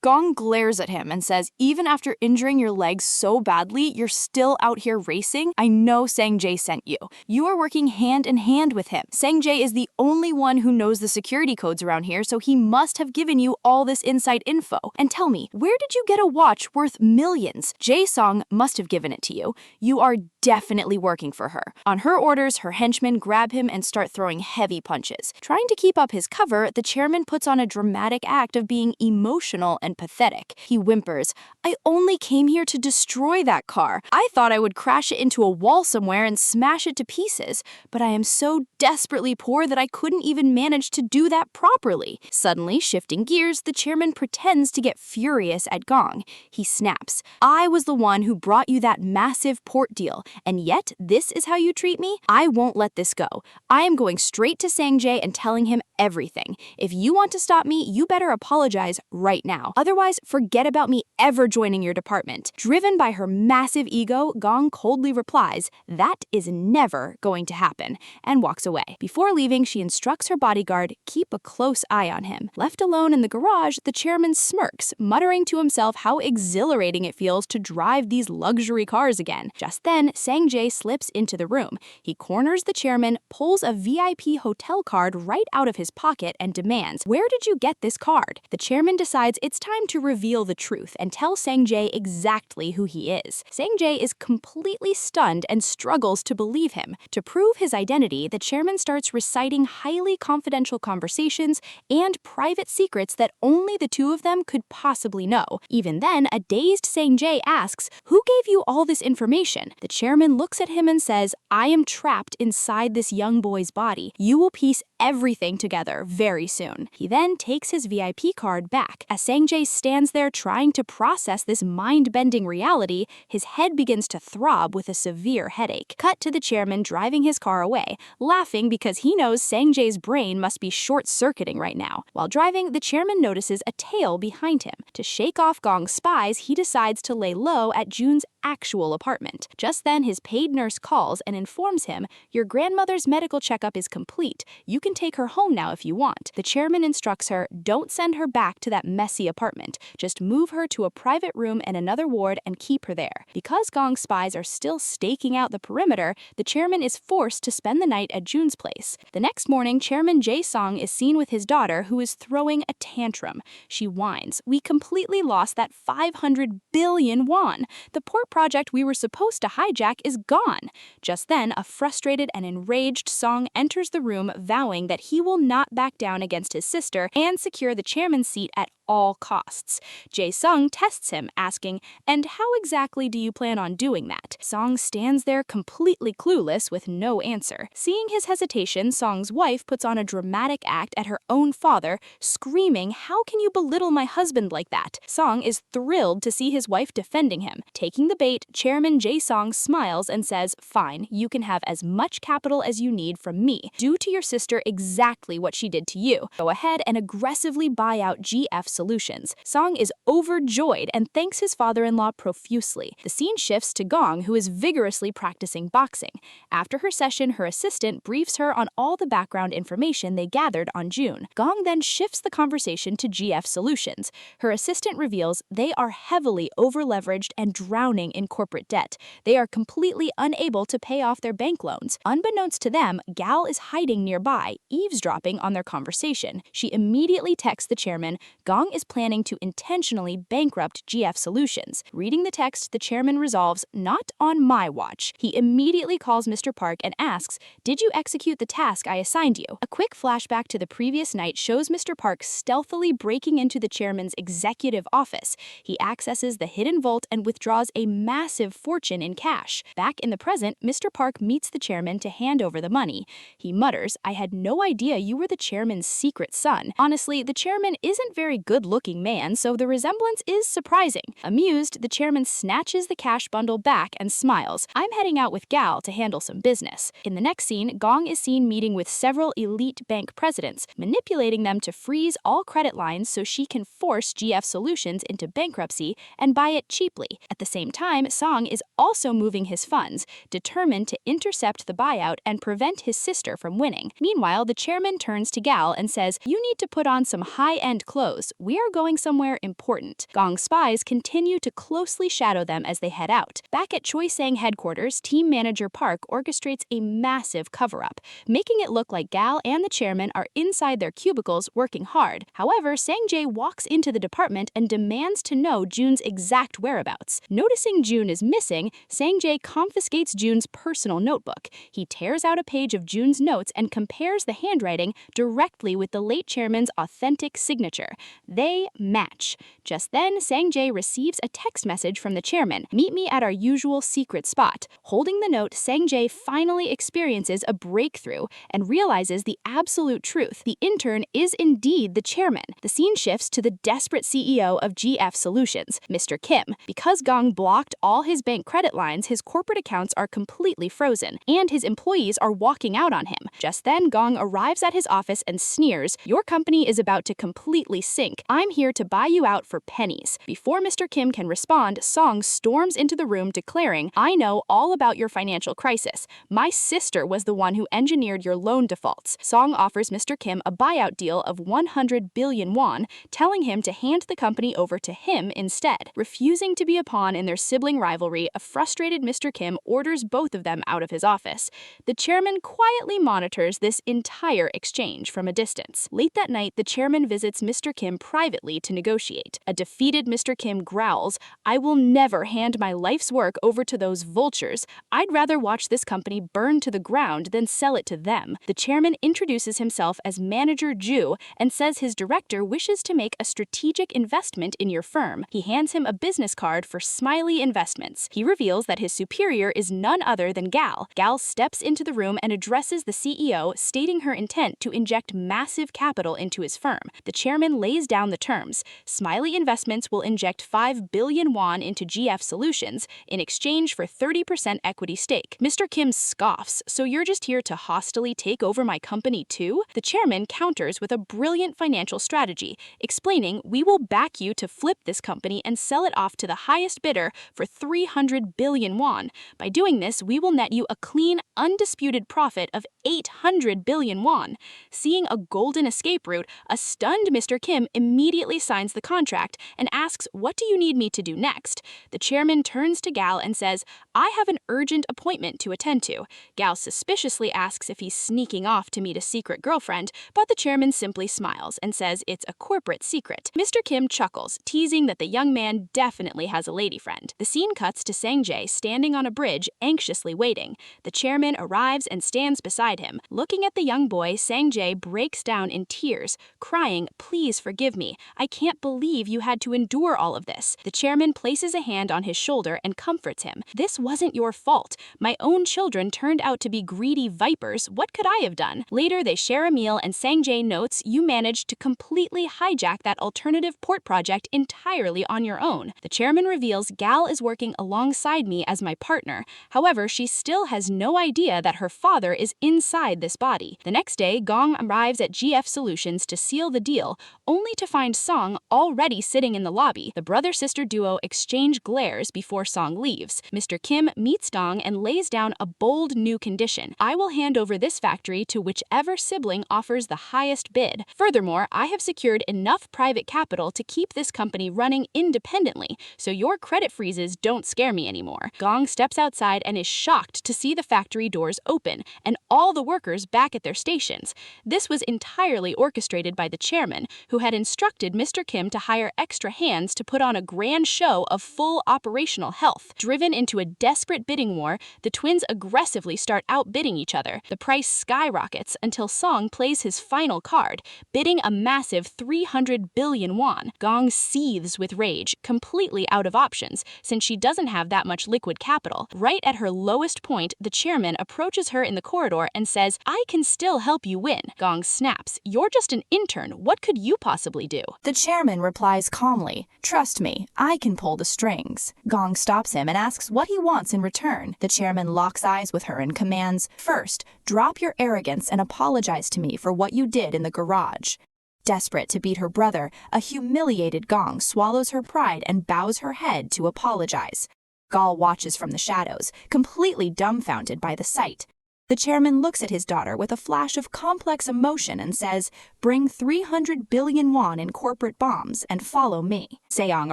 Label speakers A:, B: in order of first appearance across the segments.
A: Gong glares at him and says, even after injuring your legs so badly, you're still out here racing? I know Sang-jae sent you. You are working hand in hand with him. Sang-jae is the only one who knows the security codes around here, so he must have given you all this inside info. And tell me, where did you get a watch worth millions? Jae-sung must have given it to you. You are definitely working for her. On her orders, her henchmen grab him and start throwing heavy punches. Trying to keep up his cover, the chairman puts on a dramatic act of being emotional and pathetic. He whimpers, I only came here to destroy that car. I thought I would crash it into a wall somewhere and smash it to pieces, but I am so desperately poor that I couldn't even manage to do that properly. Suddenly, shifting gears, the chairman pretends to get furious at Gong. He snaps, I was the one who brought you that massive port deal, and yet this is how you treat me? I won't let this go. I am going straight to Sang-jae and telling him everything. If you want to stop me, you better apologize right now. Otherwise, forget about me ever joining your department. Driven by her massive ego, Gong coldly replies, that is never going to happen, and walks away. Before leaving, she instructs her bodyguard, keep a close eye on him. Left alone in the garage, the chairman smirks, muttering to himself how exhilarating it feels to drive these luxury cars again. Just then, Sang-jae slips into the room. He corners the chairman, pulls a VIP hotel card right out of his pocket, and demands, where did you get this card? The chairman decides it's time to reveal the truth and tell Sang-jae exactly who he is. Sang-jae is completely stunned and struggles to believe him. To prove his identity, the chairman starts reciting highly confidential conversations and private secrets that only the two of them could possibly know. Even then, a dazed Sang-jae asks, who gave you all this information? The chairman looks at him and says, I am trapped inside this young boy's body. You will piece everything together very soon. He then takes his VIP card back. As Sang-jae stands there trying to process this mind-bending reality, his head begins to throb with a severe headache. Cut to the chairman driving his car away, laughing because he knows Sang-jae's brain must be short-circuiting right now. While driving, the chairman notices a tail behind him. To shake off Gong's spies, he decides to lay low at Jun's actual apartment. Just then, his paid nurse calls and informs him, your grandmother's medical checkup is complete. You can take her home now if you want. The chairman instructs her, don't send her back to that messy apartment. Just move her to a private room in another ward and keep her there. Because Gong's spies are still staking out the perimeter, the chairman is forced to spend the night at Jun's place. The next morning, Chairman Jae-sung is seen with his daughter, who is throwing a tantrum. She whines, we completely lost that 500 billion won. The port project we were supposed to hijack is gone. Just then, a frustrated and enraged Song enters the room, vowing that he will not back down against his sister and secure the chairman's seat at all costs. Jae-sung tests him, asking, and how exactly do you plan on doing that? Song stands there completely clueless with no answer. Seeing his hesitation, Song's wife puts on a dramatic act at her own father, screaming, how can you belittle my husband like that? Song is thrilled to see his wife defending him. Taking the bait, Chairman Jae-sung smiles and says, fine, you can have as much capital as you need from me. Do to your sister exactly what she did to you. Go ahead and aggressively buy out GF Solutions. Song is overjoyed and thanks his father-in-law profusely. The scene shifts to Gong, who is vigorously practicing boxing. After her session, her assistant briefs her on all the background information they gathered on June. Gong then shifts the conversation to GF Solutions. Her assistant reveals they are heavily over-leveraged and drowning in corporate debt. They are completely unable to pay off their bank loans. Unbeknownst to them, Gal is hiding nearby, eavesdropping on their conversation. She immediately texts the chairman, Gong is planning to intentionally bankrupt GF Solutions. Reading the text, the chairman resolves, not on my watch. He immediately calls Mr. Park and asks, did you execute the task I assigned you? A quick flashback to the previous night shows Mr. Park stealthily breaking into the chairman's executive office. He accesses the hidden vault and withdraws a massive fortune in cash. Back in the present, Mr. Park meets the chairman to hand over the money. He mutters, I had no idea you were the chairman's secret son. Honestly, the chairman isn't very good-looking man, so the resemblance is surprising. Amused, the chairman snatches the cash bundle back and smiles. I'm heading out with Gal to handle some business. In the next scene, Gong is seen meeting with several elite bank presidents, manipulating them to freeze all credit lines so she can force GF Solutions into bankruptcy and buy it cheaply. At the same time, Song is also moving his funds, determined to intercept the buyout and prevent his sister from winning. Meanwhile, the chairman turns to Gal and says, you need to put on some high-end clothes. "We are going somewhere important." Gong's spies continue to closely shadow them as they head out. Back at Choi Sang headquarters, team manager Park orchestrates a massive cover-up, making it look like Gal and the chairman are inside their cubicles working hard. However, Sang-jae walks into the department and demands to know Jun's exact whereabouts. Noticing Jun is missing, Sang-jae confiscates Jun's personal notebook. He tears out a page of Jun's notes and compares the handwriting directly with the late chairman's authentic signature. They match. Just then, Sang-jae receives a text message from the chairman, "Meet me at our usual secret spot." Holding the note, Sang-jae finally experiences a breakthrough and realizes the absolute truth. The intern is indeed the chairman. The scene shifts to the desperate CEO of GF Solutions, Mr. Kim. Because Gong blocked all his bank credit lines, his corporate accounts are completely frozen, and his employees are walking out on him. Just then, Gong arrives at his office and sneers, "Your company is about to completely sink. I'm here to buy you out for pennies." Before Mr. Kim can respond, Song storms into the room declaring, "I know all about your financial crisis. My sister was the one who engineered your loan defaults." Song offers Mr. Kim a buyout deal of 100 billion won, telling him to hand the company over to him instead. Refusing to be a pawn in their sibling rivalry, a frustrated Mr. Kim orders both of them out of his office. The chairman quietly monitors this entire exchange from a distance. Late that night, the chairman visits Mr. Kim privately to negotiate. A defeated Mr. Kim growls, "I will never hand my life's work over to those vultures. I'd rather watch this company burn to the ground than sell it to them." The chairman introduces himself as Manager Ju and says his director wishes to make a strategic investment in your firm. He hands him a business card for Smiley Investments. He reveals that his superior is none other than Gal. Gal steps into the room and addresses the CEO, stating her intent to inject massive capital into his firm. The chairman lays down the terms. Smiley Investments will inject 5 billion won into GF Solutions in exchange for 30% equity stake. Mr. Kim scoffs, "So you're just here to hostilely take over my company too?" The chairman counters with a brilliant financial strategy, explaining, "We will back you to flip this company and sell it off to the highest bidder for 300 billion won. By doing this, we will net you a clean, undisputed profit of 800 billion won. Seeing a golden escape route, a stunned Mr. Kim immediately signs the contract and asks, "What do you need me to do next?" The chairman turns to Gal and says, "I have an urgent appointment to attend to." Gal suspiciously asks if he's sneaking off to meet a secret girlfriend, but the chairman simply smiles and says it's a corporate secret. Mr. Kim chuckles, teasing that the young man definitely has a lady friend. The scene cuts to Sang-jae standing on a bridge, anxiously waiting. The chairman arrives and stands beside him. Looking at the young boy, Sang-jae breaks down in tears, crying, "Please forgive me. I can't believe you had to endure all of this." The chairman places a hand on his shoulder and comforts him. "This wasn't your fault. My own children turned out to be greedy vipers. What could I have done?" Later, they share a meal and Sang-jae notes, "You managed to completely hijack that alternative port project entirely on your own." The chairman reveals Gal is working alongside me as my partner. However, she still has no idea that her father is inside this body. The next day, Gong arrives at GF Solutions to seal the deal, only to find Song already sitting in the lobby. The brother-sister duo exchange glares before Song leaves. Mr. Kim meets Dong and lays down a bold new condition. "I will hand over this factory to whichever sibling offers the highest bid. Furthermore, I have secured enough private capital to keep this company running independently, so your credit freezes don't scare me anymore." Gong steps outside and is shocked to see the factory doors open and all the workers back at their stations. This was entirely orchestrated by the chairman, who had instructed Mr. Kim to hire extra hands to put on a grand show of full operational health. Driven into a desperate bidding war, the twins aggressively start outbidding each other. The price skyrockets until Song plays his final card, bidding a massive 300 billion won. Gong seethes with rage, completely out of options, since she doesn't have that much liquid capital. Right at her lowest point, the chairman approaches her in the corridor and says, "I can still help you win." Gong snaps, "You're just an intern. What could you possibly do?"
B: The chairman replies calmly, "Trust me, I can pull the strings." Gong stops him and asks what he wants in return. The chairman locks eyes with her and commands, "First, drop your arrogance and apologize to me for what you did in the garage." Desperate to beat her brother, a humiliated Gong swallows her pride and bows her head to apologize. Gal watches from the shadows, completely dumbfounded by the sight. The chairman looks at his daughter with a flash of complex emotion and says, "Bring 300 billion won in corporate bombs and follow me." Seong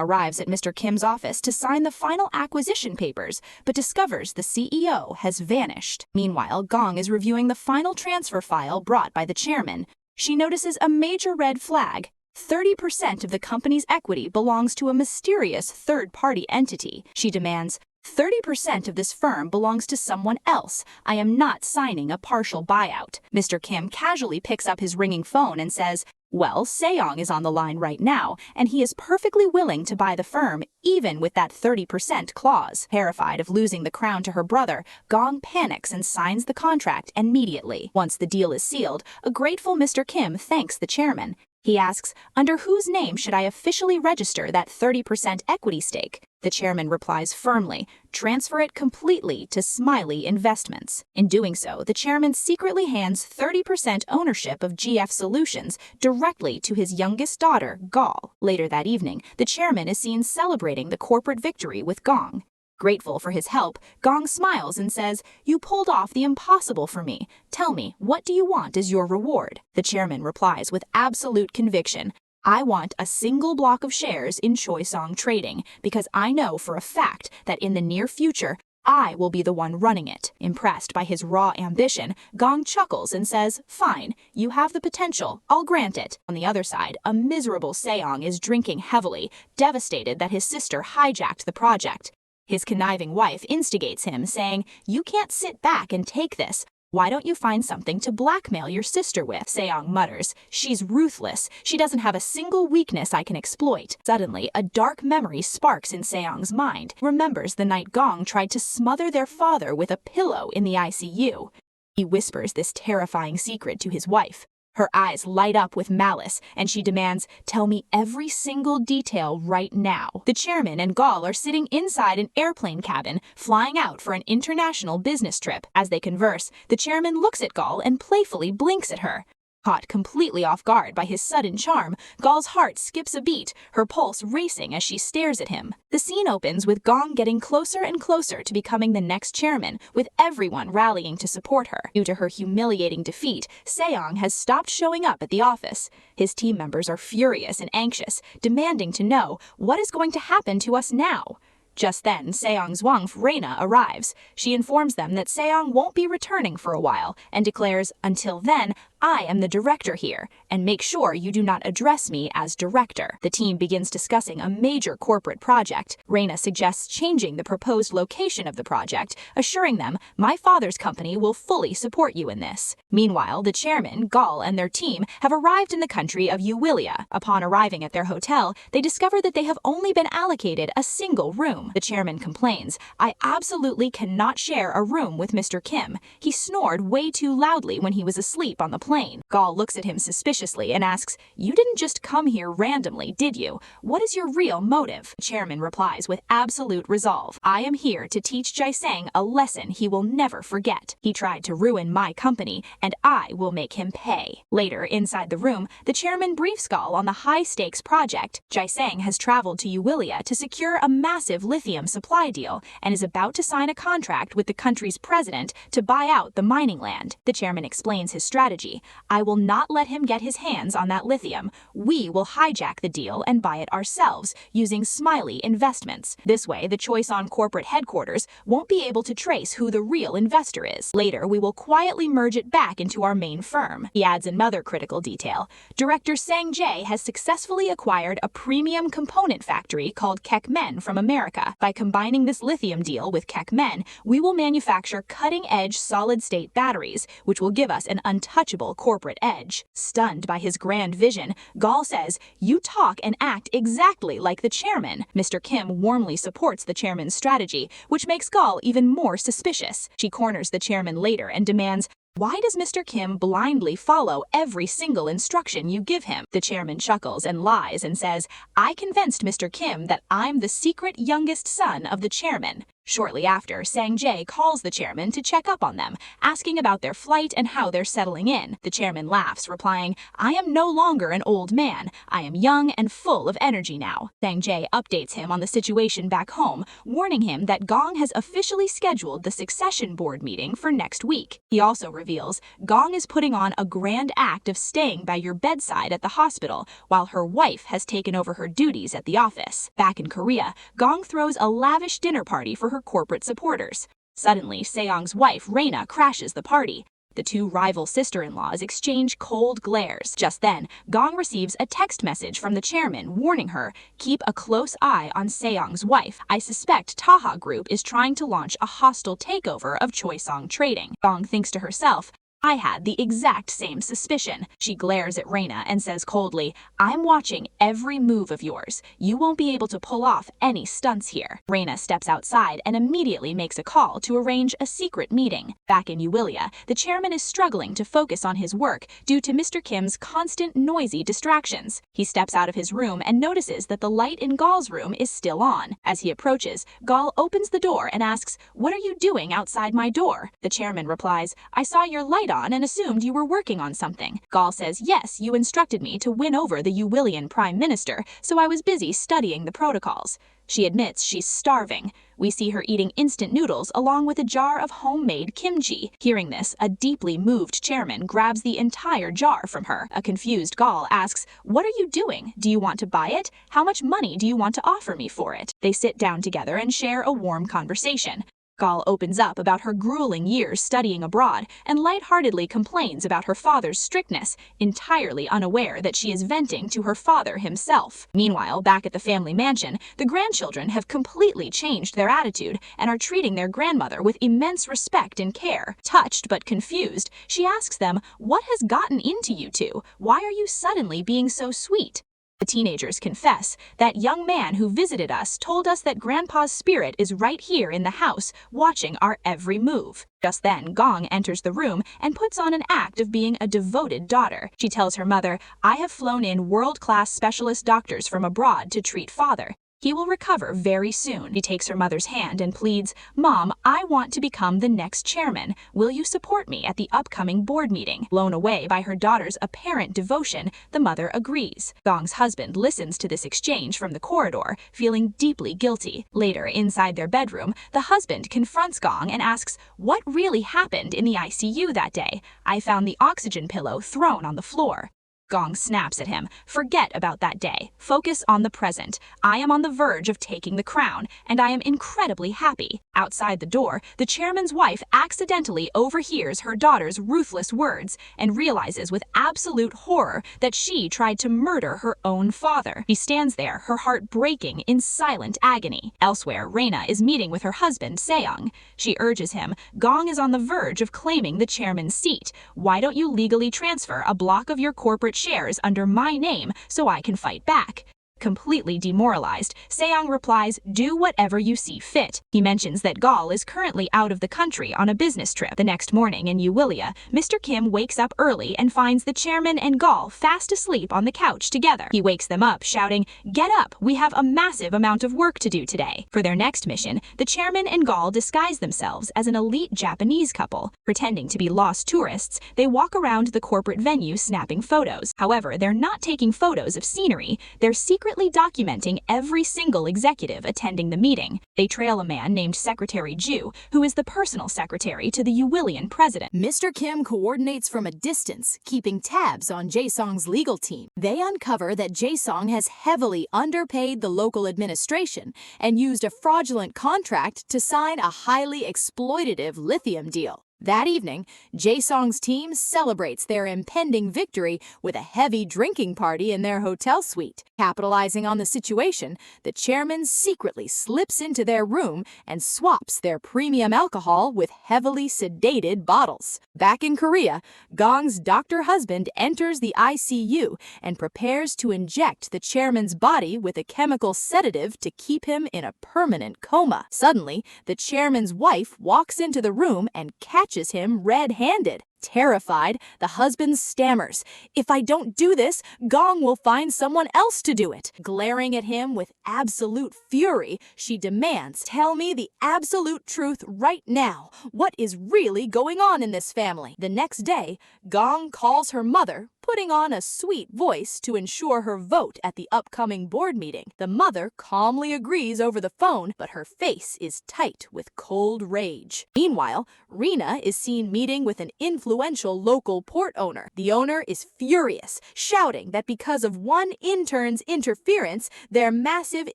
B: arrives at Mr. Kim's office to sign the final acquisition papers, but discovers the CEO has vanished. Meanwhile, Gong is reviewing the final transfer file brought by the chairman. She notices a major red flag. 30% of the company's equity belongs to a mysterious third-party entity. She demands, 30% of this firm belongs to someone else. I am not signing a partial buyout. Mr. Kim casually picks up his ringing phone and says, "Well, Seong is on the line right now, and he is perfectly willing to buy the firm, even with that 30% clause." Terrified of losing the crown to her brother, Gong panics and signs the contract immediately. Once the deal is sealed, a grateful Mr. Kim thanks the chairman. He asks, "Under whose name should I officially register that 30% equity stake?" The chairman replies firmly, "Transfer it completely to Smiley Investments." In doing so, the chairman secretly hands 30% ownership of GF Solutions directly to his youngest daughter, Gal. Later that evening, the chairman is seen celebrating the corporate victory with Gong. Grateful for his help, Gong smiles and says, "You pulled off the impossible for me. Tell me, what do you want as your reward?" The chairman replies with absolute conviction, "I want a single block of shares in Choisong Trading, because I know for a fact that in the near future, I will be the one running it." Impressed by his raw ambition, Gong chuckles and says, "Fine, you have the potential, I'll grant it." On the other side, a miserable Seong is drinking heavily, devastated that his sister hijacked the project. His conniving wife instigates him, saying, "You can't sit back and take this. Why don't you find something to blackmail your sister with?" Seong mutters, "She's ruthless. She doesn't have a single weakness I can exploit." Suddenly, a dark memory sparks in Seong's mind. He remembers the night Gong tried to smother their father with a pillow in the ICU. He whispers this terrifying secret to his wife. Her eyes light up with malice, and she demands, "Tell me every single detail right now." The chairman and Gal are sitting inside an airplane cabin, flying out for an international business trip. As they converse, the chairman looks at Gal and playfully blinks at her. Caught completely off guard by his sudden charm, Gal's heart skips a beat, her pulse racing as she stares at him. The scene opens with Gong getting closer and closer to becoming the next chairman, with everyone rallying to support her. Due to her humiliating defeat, Seong has stopped showing up at the office. His team members are furious and anxious, demanding to know, what is going to happen to us now? Just then, Seong's wife, Reina, arrives. She informs them that Seong won't be returning for a while and declares, "Until then, I am the director here, and make sure you do not address me as director." The team begins discussing a major corporate project. Reina suggests changing the proposed location of the project, assuring them, "My father's company will fully support you in this." Meanwhile, the chairman, Gal, and their team have arrived in the country of Ulia. Upon arriving at their hotel, they discover that they have only been allocated a single room. The chairman complains, "I absolutely cannot share a room with Mr. Kim. He snored way too loudly when he was asleep on the plane." Gal looks at him suspiciously and asks, "You didn't just come here randomly, did you? What is your real motive?" The chairman replies with absolute resolve, "I am here to teach Jae-sang a lesson he will never forget. He tried to ruin my company, and I will make him pay." Later, inside the room, the chairman briefs Gal on the high-stakes project. Jae-sang has traveled to Ulia to secure a massive lithium supply deal and is about to sign a contract with the country's president to buy out the mining land. The chairman explains his strategy. "I will not let him get his hands on that lithium. We will hijack the deal and buy it ourselves using Smiley Investments. This way, the Choisong corporate headquarters won't be able to trace who the real investor is. Later, we will quietly merge it back into our main firm." He adds another critical detail. Director Sang Jae has successfully acquired a premium component factory called Kekmen from America. By combining this lithium deal with Kekmen, we will manufacture cutting-edge solid-state batteries, which will give us an untouchable corporate edge. Stunned by his grand vision, Gal says, "You talk and act exactly like the chairman." Mr. Kim warmly supports the chairman's strategy, which makes Gal even more suspicious. She corners the chairman later and demands, "Why does Mr. Kim blindly follow every single instruction you give him?" The chairman chuckles and lies and says, "I convinced Mr. Kim that I'm the secret youngest son of the chairman." Shortly after, Sang-jae calls the chairman to check up on them, asking about their flight and how they're settling in. The chairman laughs, replying, "I am no longer an old man. I am young and full of energy now." Sang-jae updates him on the situation back home, warning him that Gong has officially scheduled the succession board meeting for next week. He also reveals, Gong is putting on a grand act of staying by your bedside at the hospital, while her wife has taken over her duties at the office. Back in Korea, Gong throws a lavish dinner party for her corporate supporters. Suddenly, Seong's wife, Raina, crashes the party. The two rival sister-in-laws exchange cold glares. Just then, Gong receives a text message from the chairman warning her, "Keep a close eye on Seong's wife. I suspect Taha Group is trying to launch a hostile takeover of Choisong Trading." Gong thinks to herself, "I had the exact same suspicion." She glares at Raina and says coldly, "I'm watching every move of yours. You won't be able to pull off any stunts here." Raina steps outside and immediately makes a call to arrange a secret meeting. Back in Ulia, the chairman is struggling to focus on his work due to Mr. Kim's constant noisy distractions. He steps out of his room and notices that the light in Gal's room is still on. As he approaches, Gal opens the door and asks, "What are you doing outside my door?" The chairman replies, "I saw your light on and assumed you were working on something." Gal says, "Yes, you instructed me to win over the Uwilian Prime Minister, so I was busy studying the protocols." She admits she's starving. We see her eating instant noodles along with a jar of homemade kimchi. Hearing this, a deeply moved chairman grabs the entire jar from her. A confused Gal asks, "What are you doing? Do you want to buy it? How much money do you want to offer me for it?" They sit down together and share a warm conversation. Gal opens up about her grueling years studying abroad and lightheartedly complains about her father's strictness, entirely unaware that she is venting to her father himself. Meanwhile, back at the family mansion, the grandchildren have completely changed their attitude and are treating their grandmother with immense respect and care. Touched but confused, she asks them, "What has gotten into you two? Why are you suddenly being so sweet?" The teenagers confess, "That young man who visited us told us that Grandpa's spirit is right here in the house, watching our every move." Just then, Gong enters the room and puts on an act of being a devoted daughter. She tells her mother, "I have flown in world-class specialist doctors from abroad to treat father. He will recover very soon." She takes her mother's hand and pleads, "Mom, I want to become the next chairman. Will you support me at the upcoming board meeting?" Blown away by her daughter's apparent devotion, the mother agrees. Gong's husband listens to this exchange from the corridor, feeling deeply guilty. Later, inside their bedroom, the husband confronts Gong and asks, "What really happened in the ICU that day? I found the oxygen pillow thrown on the floor." Gong snaps at him, "Forget about that day. Focus on the present. I am on the verge of taking the crown, and I am incredibly happy." Outside the door, the chairman's wife accidentally overhears her daughter's ruthless words and realizes with absolute horror that she tried to murder her own father. She stands there, her heart breaking in silent agony. Elsewhere, Raina is meeting with her husband, Seong. She urges him, "Gong is on the verge of claiming the chairman's seat. Why don't you legally transfer a block of your corporate shares under my name so I can fight back?" Completely demoralized, Seong replies, "Do whatever you see fit." He mentions that Gal is currently out of the country on a business trip. The next morning in Ulia, Mr. Kim wakes up early and finds the chairman and Gal fast asleep on the couch together. He wakes them up, shouting, "Get up, we have a massive amount of work to do today." For their next mission, the chairman and Gal disguise themselves as an elite Japanese couple. Pretending to be lost tourists, they walk around the corporate venue snapping photos. However, they're not taking photos of scenery, they're secretly documenting every single executive attending the meeting. They trail a man named Secretary Ju, who is the personal secretary to the Uwilian president.
A: Mr. Kim coordinates from a distance, keeping tabs on Jae-song's legal team. They uncover that Jae-song has heavily underpaid the local administration and used a fraudulent contract to sign a highly exploitative lithium deal. That evening, Jae-song's team celebrates their impending victory with a heavy drinking party in their hotel suite. Capitalizing on the situation, the chairman secretly slips into their room and swaps their premium alcohol with heavily sedated bottles. Back in Korea, Gong's doctor husband enters the ICU and prepares to inject the chairman's body with a chemical sedative to keep him in a permanent coma. Suddenly, the chairman's wife walks into the room and catches him red-handed. Terrified, the husband stammers, "If I don't do this, Gong will find someone else to do it." Glaring at him with absolute fury, she demands, "Tell me the absolute truth right now. What is really going on in this family?" The next day, Gong calls her mother, putting on a sweet voice to ensure her vote at the upcoming board meeting. The mother calmly agrees over the phone, but her face is tight with cold rage. Meanwhile, Rena is seen meeting with an influential local port owner. The owner is furious, shouting that because of one intern's interference, their massive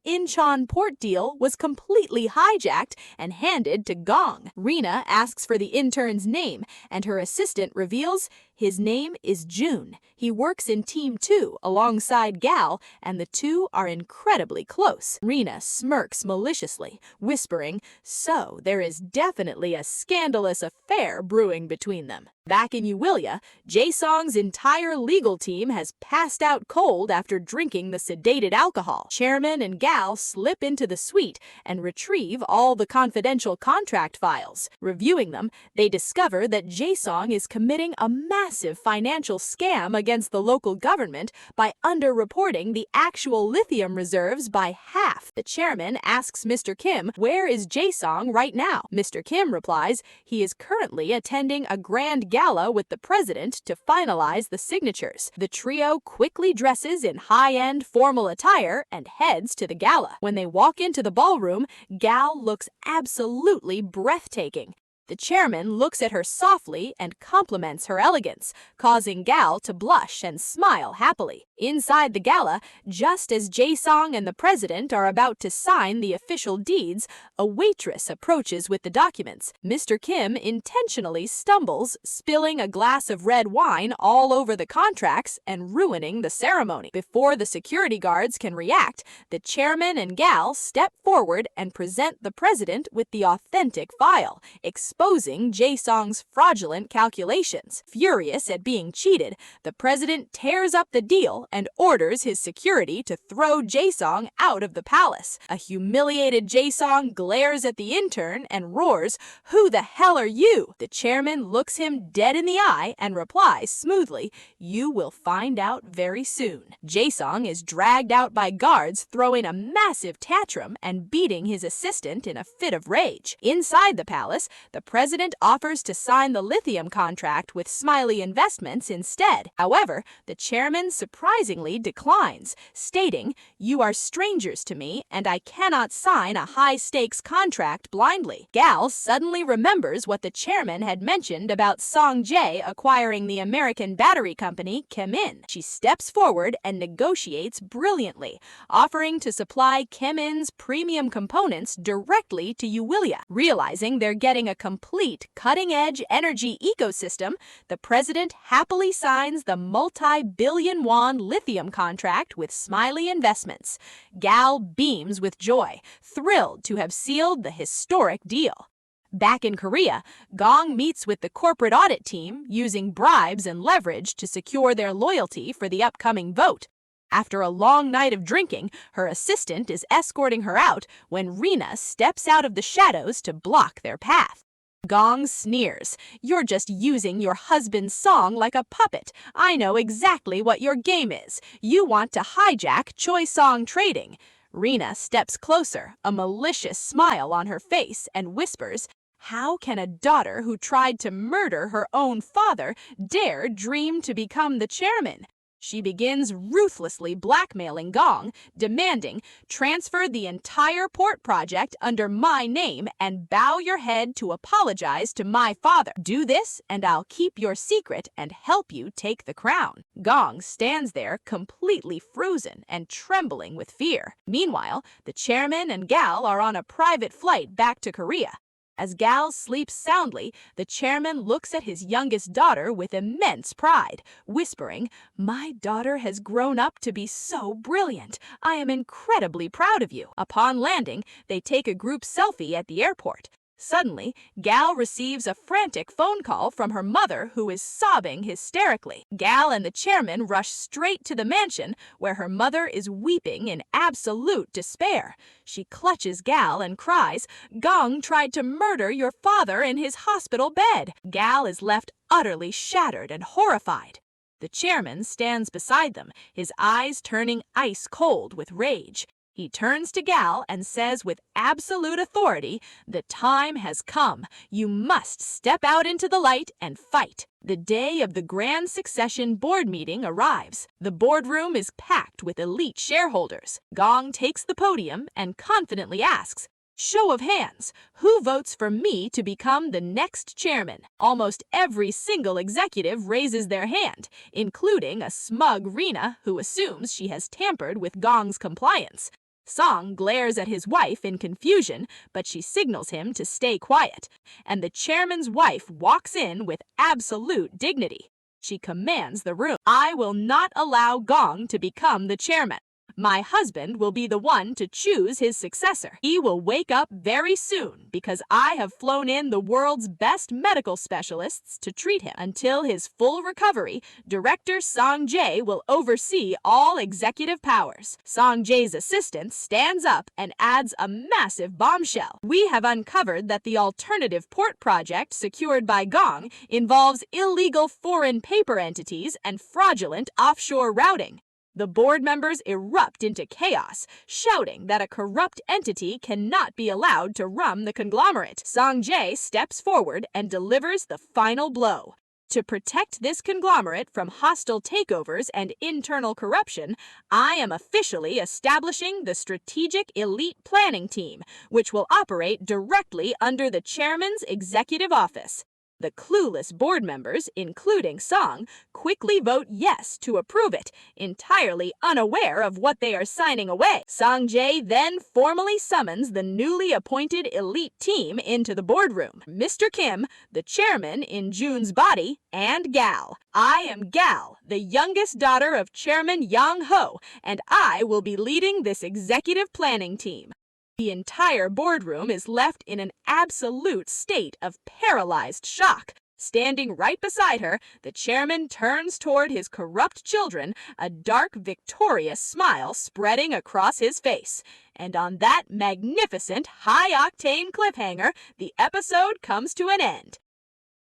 A: Incheon port deal was completely hijacked and handed to Gong. Rena asks for the intern's name, and her assistant reveals his name is June. He works in Team 2 alongside Gal, and the two are incredibly close. Rena smirks maliciously, whispering, "So there is definitely a scandalous affair brewing between them." Back in Ulia, Jae-song's entire legal team has passed out cold after drinking the sedated alcohol. Chairman and Gal slip into the suite and retrieve all the confidential contract files. Reviewing them, they discover that Jae-song is committing a massive financial scam against the local government by underreporting the actual lithium reserves by half. The chairman asks Mr. Kim, "Where is Jae-song right now?" Mr. Kim replies, "He is currently attending a grand gala with the president to finalize the signatures." The trio quickly dresses in high-end formal attire and heads to the gala. When they walk into the ballroom, Gal looks absolutely breathtaking. The chairman looks at her softly and compliments her elegance, causing Gal to blush and smile happily. Inside the gala, just as Jae-song and the president are about to sign the official deeds, a waitress approaches with the documents. Mr. Kim intentionally stumbles, spilling a glass of red wine all over the contracts and ruining the ceremony. Before the security guards can react, the chairman and Gal step forward and present the president with the authentic file, exposing Jae-song's fraudulent calculations. Furious at being cheated, the president tears up the deal and orders his security to throw Jae-song out of the palace. A humiliated Jae-song glares at the intern and roars, "Who the hell are you?" The chairman looks him dead in the eye and replies smoothly, "You will find out very soon." Jae-song is dragged out by guards, throwing a massive tantrum and beating his assistant in a fit of rage. Inside the palace, the president offers to sign the lithium contract with Smiley Investments instead. However, the chairman surprisingly declines, stating, "You are strangers to me, and I cannot sign a high-stakes contract blindly." Gal suddenly remembers what the chairman had mentioned about Song Jae acquiring the American battery company Kemin. She steps forward and negotiates brilliantly, offering to supply Kemin's premium components directly to Ulia. Realizing they're getting a complete cutting-edge energy ecosystem, the president happily signs the multi-billion won lithium contract with Smiley Investments. Gal beams with joy, thrilled to have sealed the historic deal. Back in Korea, Gong meets with the corporate audit team, using bribes and leverage to secure their loyalty for the upcoming vote. After a long night of drinking, her assistant is escorting her out when Rena steps out of the shadows to block their path. Gong sneers, "You're just using your husband's song like a puppet. I know exactly what your game is. You want to hijack Choi Song Trading." Rena steps closer, a malicious smile on her face, and whispers, "How can a daughter who tried to murder her own father dare dream to become the chairman?" She begins ruthlessly blackmailing Gong, demanding, "Transfer the entire port project under my name and bow your head to apologize to my father. Do this and I'll keep your secret and help you take the crown." Gong stands there completely frozen and trembling with fear. Meanwhile, the chairman and Gal are on a private flight back to Korea. As Gal sleeps soundly, the chairman looks at his youngest daughter with immense pride, whispering, "My daughter has grown up to be so brilliant. I am incredibly proud of you." Upon landing, they take a group selfie at the airport. Suddenly, Gal receives a frantic phone call from her mother, who is sobbing hysterically. Gal and the chairman rush straight to the mansion, where her mother is weeping in absolute despair. She clutches Gal and cries, "Gong tried to murder your father in his hospital bed." Gal is left utterly shattered and horrified. The chairman stands beside them, his eyes turning ice cold with rage. He turns to Gal and says with absolute authority, "The time has come. You must step out into the light and fight." The day of the Grand Succession board meeting arrives. The boardroom is packed with elite shareholders. Gong takes the podium and confidently asks, "Show of hands, who votes for me to become the next chairman?" Almost every single executive raises their hand, including a smug Rena who assumes she has tampered with Gong's compliance. Song glares at his wife in confusion, but she signals him to stay quiet, and the chairman's wife walks in with absolute dignity. She commands the room, "I will not allow Gong to become the chairman. My husband will be the one to choose his successor. He will wake up very soon because I have flown in the world's best medical specialists to treat him. Until his full recovery, Director Song Jae will oversee all executive powers." Song Jae's assistant stands up and adds a massive bombshell. "We have uncovered that the alternative port project secured by Gong involves illegal foreign paper entities and fraudulent offshore routing." The board members erupt into chaos, shouting that a corrupt entity cannot be allowed to run the conglomerate. Song Jae steps forward and delivers the final blow. "To protect this conglomerate from hostile takeovers and internal corruption, I am officially establishing the Strategic Elite Planning Team, which will operate directly under the chairman's executive office." The clueless board members, including Song, quickly vote yes to approve it, entirely unaware of what they are signing away. Song Jae then formally summons the newly appointed elite team into the boardroom. Mr. Kim, the chairman in Jun's body, and Gal. "I am Gal, the youngest daughter of Chairman Yang Ho, and I will be leading this executive planning team." The entire boardroom is left in an absolute state of paralyzed shock. Standing right beside her, the chairman turns toward his corrupt children, a dark, victorious smile spreading across his face. And on that magnificent, high-octane cliffhanger, the episode comes to an end.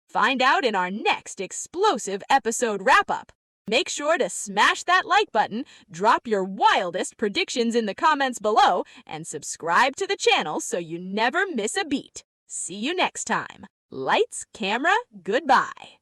A: Find out in our next explosive episode wrap-up. Make sure to smash that like button, drop your wildest predictions in the comments below, and subscribe to the channel so you never miss a beat. See you next time. Lights, camera, goodbye.